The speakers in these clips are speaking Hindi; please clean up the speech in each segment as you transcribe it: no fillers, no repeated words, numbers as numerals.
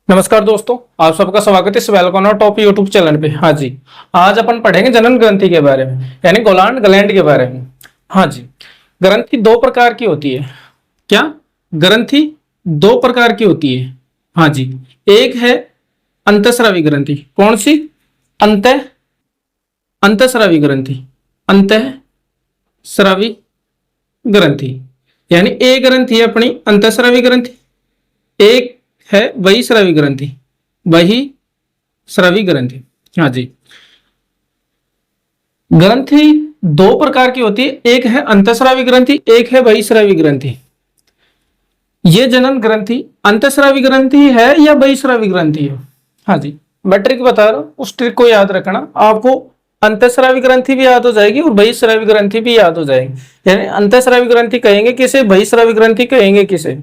नमस्कार दोस्तों, आप सबका स्वागत है इस वेलकम और टॉप यूट्यूब चैनल पे। हाँ जी, आज अपन पढ़ेंगे जनन ग्रंथि के बारे में, यानी गोलार्ध ग्लैंड के बारे में। हाँ जी, ग्रंथि दो प्रकार की होती है। क्या? ग्रंथि दो प्रकार की होती है। हाँ जी, एक है अंतःस्रावी ग्रंथि। कौन सी? अंत अंतःस्रावी ग्रंथि। अंतःस्रावी ग्रंथि यानी एक ग्रंथि है अपनी अंतःस्रावी ग्रंथि, एक है बहिस्रावी ग्रंथि। बहिस्रावी ग्रंथि। हाँ जी, ग्रंथि दो प्रकार की होती है, एक है अंतःस्रावी ग्रंथि, एक है बहिस्रावी ग्रंथि। ये जनन ग्रंथि अंतःस्रावी ग्रंथि है या बहिस्रावी ग्रंथि है? हाँ जी, मैं ट्रिक बता रहा हूं, उस ट्रिक को याद रखना। आपको अंतःस्रावी ग्रंथि भी याद हो जाएगी और बहिस्रावी ग्रंथि भी याद हो जाएगी। यानी अंतःस्रावी ग्रंथि कहेंगे किसे, बहिस्रावी ग्रंथि कहेंगे किसे।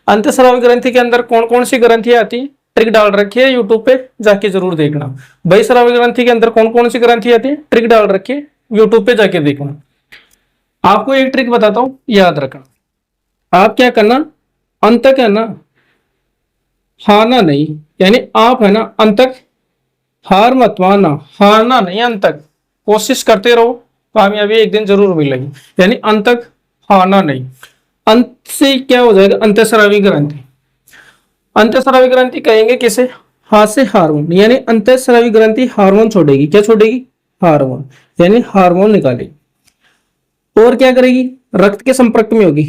अंतःस्रावी ग्रंथि के अंदर कौन कौन सी ग्रंथियां आती है, ट्रिक डाल रखी है, यूट्यूब पे जाके जरूर देखना। बहिस्रावी ग्रंथि के अंदर कौन कौन सी ग्रंथि आती है, ट्रिक डाल रखी है, यूट्यूब पे जाके देखना। आपको एक ट्रिक बताता हूं, याद रखना। आप क्या करना, अंतक है ना, हारना नहीं, यानी आप है ना अंतक, हार मत मानना, हारना नहीं, अंतक कोशिश करते रहो, कामयाबी एक दिन जरूर मिलेगी। यानी अंतक हारना नहीं। अंत से क्या हो जाएगा, अंतःस्रावी ग्रंथि। अंतःस्रावी ग्रंथि कहेंगे किसे, हाथ से हार्मोन, यानी अंतःस्रावी ग्रंथि हार्मोन छोड़ेगी। क्या छोड़ेगी? हार्मोन, यानी हार्मोन निकालेगी। और क्या करेगी, रक्त के संपर्क में होगी।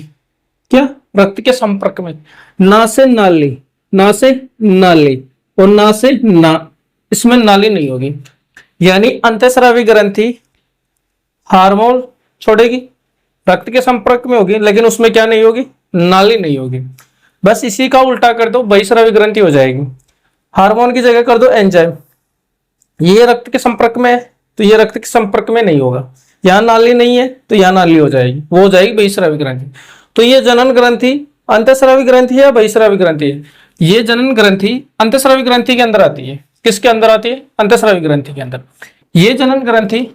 क्या? रक्त के संपर्क में, ना से नाली, ना से नाली और ना से ना, इसमें नाली नहीं होगी। यानी अंतःस्रावी ग्रंथि हार्मोन छोड़ेगी, रक्त के संपर्क में होगी, लेकिन उसमें क्या नहीं होगी, नाली नहीं होगी। बस इसी का उल्टा कर दो, बहिस्रावी ग्रंथि हो जाएगी। हार्मोन की जगह कर दो एंजाइम। ये रक्त के संपर्क में है तो ये रक्त के संपर्क में नहीं होगा, यहां नाली नहीं है तो यहां नाली हो जाएगी, वो हो जाएगी बहिस्रावी ग्रंथि। तो ये जनन ग्रंथि अंतःस्रावी ग्रंथि है या बहिस्रावी ग्रंथि है? ये जनन ग्रंथि अंतःस्रावी ग्रंथि के अंदर आती है। किसके अंदर आती है? अंतःस्रावी ग्रंथि के अंदर। ये जनन ग्रंथि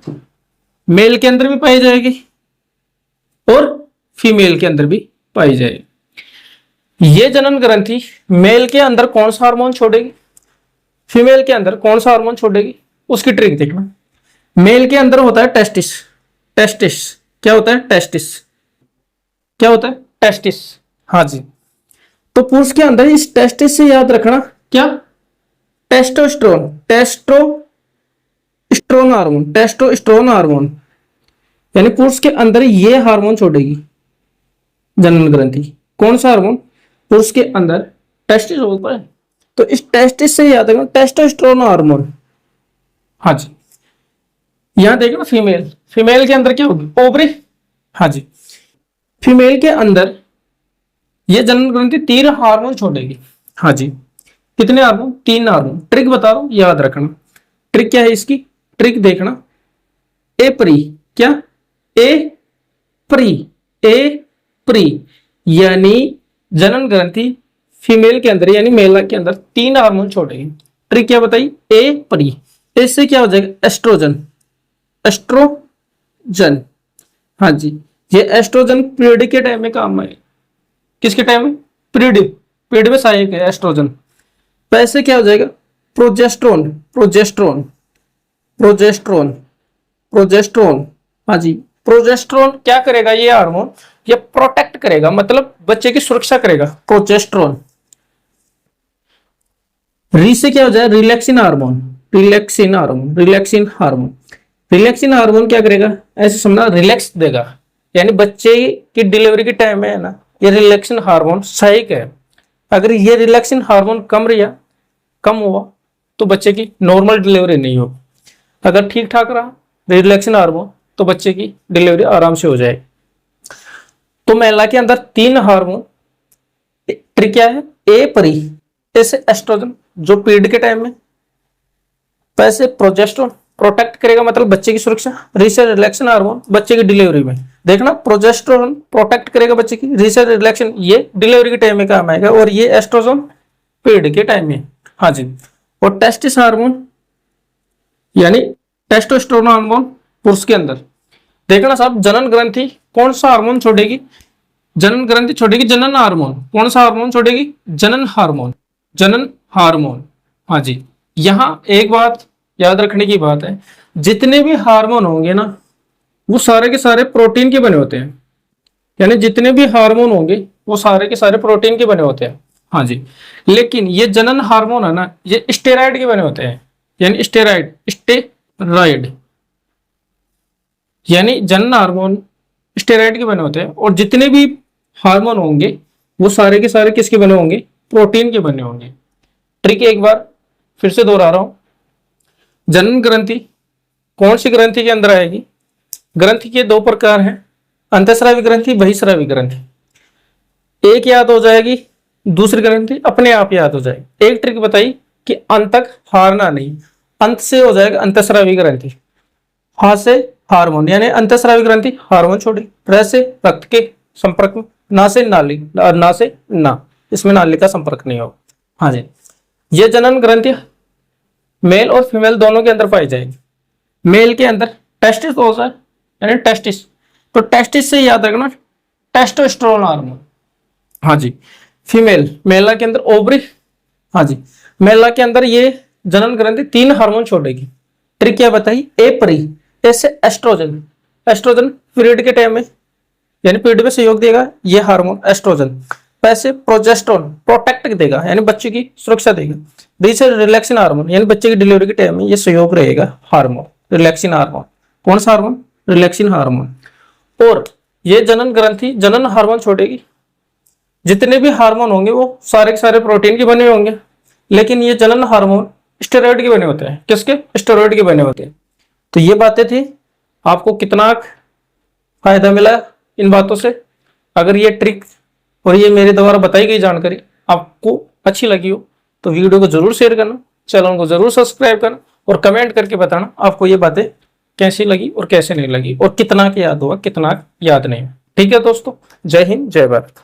मेल के अंदर भी पाई जाएगी और फीमेल के अंदर भी पाई जाएगी। ये जनन ग्रंथि मेल के अंदर कौन सा हार्मोन छोड़ेगी, फीमेल के अंदर कौन सा हार्मोन छोड़ेगी, उसकी ट्रिक देखना। मेल के अंदर होता है टेस्टिस। टेस्टिस क्या होता है? टेस्टिस क्या होता है? टेस्टिस। हाँ जी, तो पुरुष के अंदर इस टेस्टिस से याद रखना क्या, testosterone. Testosterone hormone, testosterone hormone, यानी पुरुष के अंदर ये हार्मोन छोड़ेगी जनन ग्रंथि। कौन सा हार्मोन? पुरुष के अंदर टेस्टिस होता है, तो इस टेस्टिस से याद रखना टेस्टोस्टेरोन हार्मोन। हाँ जी, यहां देखना फीमेल, फीमेल के अंदर क्या होगी, ओवरी। हाँ जी, फीमेल के अंदर ये जनन ग्रंथि 3 हार्मोन छोड़ेगी। हाँ जी, कितने हार्मोन? 3 हार्मोन। ट्रिक बता रहा हूं, याद रखना। ट्रिक क्या है इसकी, ट्रिक देखना। ए प्री, क्या? ए प्री, ए प्री, यानी जनन ग्रंथि फीमेल के अंदर यानी मेला के अंदर 3 हार्मोन छोड़ेगी। ट्रिक क्या बताई? ए प्री, इससे क्या हो जाएगा, एस्ट्रोजन। एस्ट्रोजन, हाँ जी, ये एस्ट्रोजन पीरियड के टाइम में काम आए। किसके टाइम में? पीरियड, पीरियड में सहायक है एस्ट्रोजन। तो ऐसे क्या हो जाएगा, प्रोजेस्ट्रोन। Progesterone, progesterone, progesterone. हाँ जी, प्रोजेस्ट्रोन क्या करेगा, ये हार्मोन ये प्रोटेक्ट करेगा, मतलब बच्चे की सुरक्षा करेगा, प्रोजेस्ट्रोन। री से क्या हो जाएगा, relaxin hormone. Relaxin hormone, relaxin hormone, relaxin hormone क्या करेगा, ऐसे समझना, रिलैक्स देगा। यानी बच्चे की डिलीवरी के टाइम में है ना, ये रिलैक्सिन हार्मोन सहायक है। अगर ये रिलैक्सिन हार्मोन कम रहा, कम हुआ, तो बच्चे की नॉर्मल डिलीवरी नहीं होगी। अगर ठीक ठाक रहा रिलैक्सिन हार्मोन, तो बच्चे की डिलीवरी आराम से हो जाएगी। तो महिला के अंदर 3 हार्मोन, ट्रिक क्या है, ए परी, ऐसे एस्ट्रोजन जो पीरियड के टाइम में, पैसे प्रोजेस्टेरोन प्रोटेक्ट करेगा, मतलब बच्चे की सुरक्षा, रिलैक्सन हार्मोन बच्चे की डिलीवरी में। देखना, प्रोजेस्टेरोन प्रोटेक्ट करेगा बच्चे की, रिलैक्सन ये डिलीवरी के टाइम में काम आएगा, और ये एस्ट्रोजन पीरियड के टाइम में। हाँ जी, और टेस्टिस हार्मोन यानी टेस्टोस्टेरोन हार्मोन पुरुष के अंदर। देखना साहब, जनन ग्रंथि कौन सा हार्मोन छोड़ेगी, जनन ग्रंथि छोड़ेगी जनन हार्मोन। कौन सा हार्मोन छोड़ेगी, जनन हार्मोन। जनन हार्मोन। हाँ जी, यहाँ एक बात याद रखने की बात है, जितने भी हार्मोन होंगे ना वो सारे के सारे प्रोटीन के बने होते हैं। यानी जितने भी हार्मोन होंगे वो सारे के सारे प्रोटीन के बने होते हैं। हाँ जी, लेकिन ये जनन हार्मोन है ना, ये स्टेरॉइड के बने होते हैं। यानी स्टेरॉइड यानी जनन हार्मोन स्टेरॉइड के बने होते हैं, और जितने भी हार्मोन होंगे वो सारे के सारे किसके बने होंगे? प्रोटीन के बने होंगे। ट्रिक एक बार फिर से दोहरा रहा हूं, जनन ग्रंथि कौन सी ग्रंथि के अंदर आएगी? ग्रंथि के दो प्रकार हैं, अंतःस्रावी ग्रंथि, बहिःस्रावी ग्रंथि। एक याद हो जाएगी, दूसरी ग्रंथि अपने आप याद हो जाएगी। एक ट्रिक बताई कि अंत तक हारना नहीं, अंत से हो जाएगा अंतःस्रावी ग्रंथि, हा से हार्मोन यानी अंतःस्रावी ग्रंथि हार्मोन छोड़ी, र से रक्त के संपर्क में, ना से नाली, और ना से ना, इसमें नाली का संपर्क नहीं होगा। हाँ जी, ये जनन ग्रंथि मेल और फीमेल दोनों के अंदर पाई जाएगी। मेल के अंदर टेस्टिस होता है यानी टेस्टिस, तो टेस्टिस से याद रखना टेस्टोस्टेरोन हार्मोन। हाँ जी, फीमेल मेला के अंदर ओवरी। हाँ जी, मेला के अंदर ये जनन ग्रंथि 3 हार्मोन छोड़ेगी। ट्रिक क्या बताई? ए परी, ऐसे एस्ट्रोजन, एस्ट्रोजन पीरियड के टाइम में यानी पीरियड में सहयोग देगा ये हार्मोन एस्ट्रोजन। पैसे प्रोजेस्टेरोन प्रोटेक्ट देगा यानी बच्चे की सुरक्षा देगा। डी से रिलैक्सिन हार्मोन यानी बच्चे की डिलीवरी के टाइम में ये सहयोग रहेगा हार्मोन, रिलैक्सिन हार्मोन। कौन सा हार्मोन? Relaxin hormone. और ये जनन ग्रंथि जनन हार्मोन छोड़ेगी। जितने भी हार्मोन होंगे वो सारे के सारे प्रोटीन के बने होंगे, लेकिन ये जनन हार्मोन स्टेरॉइड के बने होते हैं। किसके? स्टेरॉइड के बने होते हैं। तो ये बातें थी, आपको कितना फायदा मिला इन बातों से? अगर ये ट्रिक और ये मेरे द्वारा बताई गई जानकारी आपको अच्छी लगी हो तो वीडियो को जरूर शेयर करना, चैनल को जरूर सब्सक्राइब करना, और कमेंट करके बताना आपको ये बातें कैसी लगी और कैसे नहीं लगी, और कितना याद हुआ, कितना याद नहीं। ठीक है दोस्तों, जय हिंद, जय भारत।